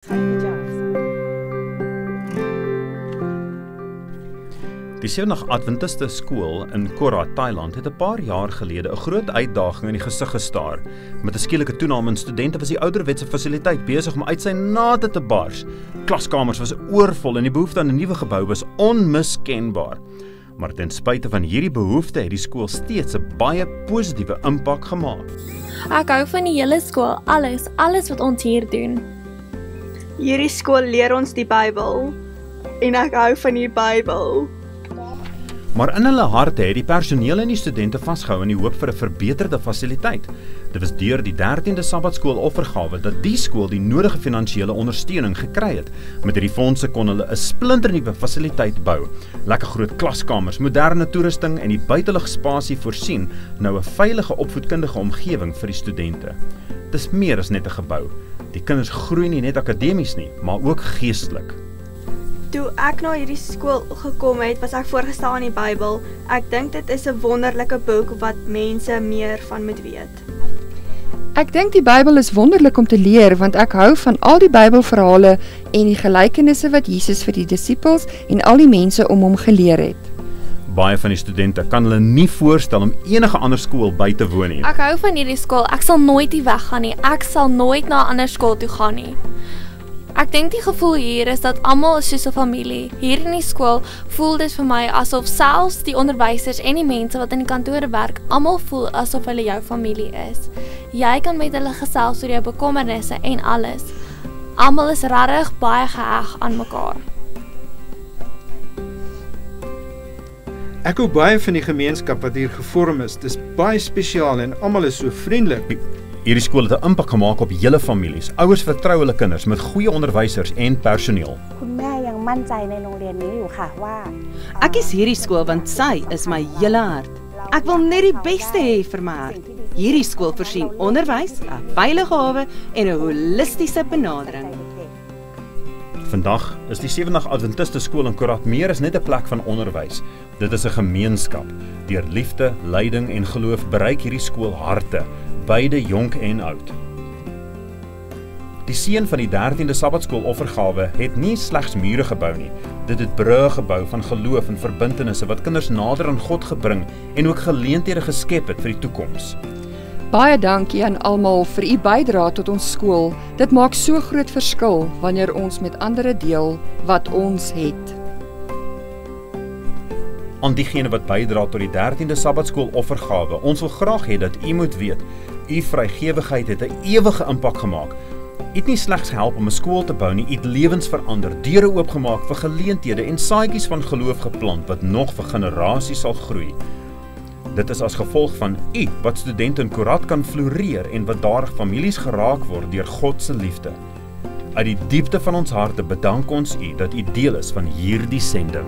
Die Sevendag Adventiste skool in Korat, Thailand het 'n paar jaar gelede 'n groot uitdaging in die gesig gestaar. Met 'n skielike toename in studente was die ouderwetse fasiliteit besig om uit sy nate te bars. Klaskamers was oorvol en die behoefte aan 'n nuwe gebou was onmiskenbaar. Maar ten spyte van hierdie behoefte het die skool steeds 'n baie positiewe impak gemaak. Ek hou van die hele skool, alles wat ons hier doen. Hierdie skool leer ons die Bybel en ek hou van die Bybel. Maar in hulle harte het die personeel en die studente vasgehou in die hoop vir 'n verbeterde fasiliteit. Dit was deur die 13de Sabbatskool offergawe dat die skool die nodige finansiële ondersteuning gekry het. Met hierdie fondse kon hulle 'n splinternuwe fasiliteit bou. Lekker groot klaskamers, moderne toerusting en die buitelugsspasie voorsien nou 'n veilige opvoedkundige omgewing vir die studente. Dis meer as net 'n gebou. Die kinders groei nie net akademies nie, maar ook geestelik. Toe ek na hierdie skool gekom het, was ek voorgestel aan die Bybel. Ek dink dit is 'n wonderlike boek wat mense meer van moet weet. Ek dink die Bybel is wonderlik om te leer, want ek hou van al die Bybelverhale en die gelykenisse wat Jesus vir die disippels en al die mense om hom geleer het. Baie van die studente kan hulle nie voorstel om enige ander skool by te woon nie. Ek hou van hierdie skool, ek sal nooit hier weggaan nie, ek sal nooit na 'n ander skool toe gaan nie. Ek dink die gevoel hier is dat almal is soos 'n familie. Hier in die skool voel dit vir my asof selfs die onderwysers en die mense wat in die kantore werk, almal voel asof hulle jou familie is. Jy kan met hulle gesels oor jou bekommernisse en alles. Almal is regtig baie geheg aan mekaar. Ek hou baie van die gemeenskap wat hier gevorm is. Dis baie spesiaal en almal is so vriendelik. Hierdie skool het 'n impak gemaak op hele families. Ouers vertrou hulle kinders met goeie onderwysers en personeel. คุณแม่ยังมั่นใจในโรงเรียนนี้อยู่ค่ะว่า Ek kies hierdie skool want sy is my hele hart. Ek wil net die beste hê vir my hart. Hierdie skool voorsien onderwys, 'n veilige hawe en 'n holistiese benadering. Vandag is die Sevendag Adventiste skool in Korat meer as net 'n plek van onderwys. Dit is 'n gemeenskap. Deur liefde, leiding en geloof bereik hierdie skool harte, beide jonk en oud. Die seën van die 13de Sabbatskool offergawe het nie slegs mure gebou nie. Dit het brûe gebou van geloof en verbintenisse wat kinders nader aan God gebring en ook geleenthede geskep het vir die toekoms. Baie dankie aan almal vir u bydrae tot ons skool. Dit maak so groot verskil wanneer ons met ander deel wat ons het. Aan diegene wat bydra tot die 13de Sabbatskool offergawe, ons wil graag hê dat u moet weet, u vrygewigheid het 'n ewige impak gemaak. U het nie slegs gehelp om 'n skool te bou nie, u het lewens verander, deure oopgemaak vir geleenthede en saadjies van geloof geplant wat nog vir generasies sal groei. Dit is as gevolg van u wat studente in Korat kan floreer en wat daar families geraak word deur God se liefde. Uit die diepte van ons harte bedank ons u dat u deel is van hierdie sending.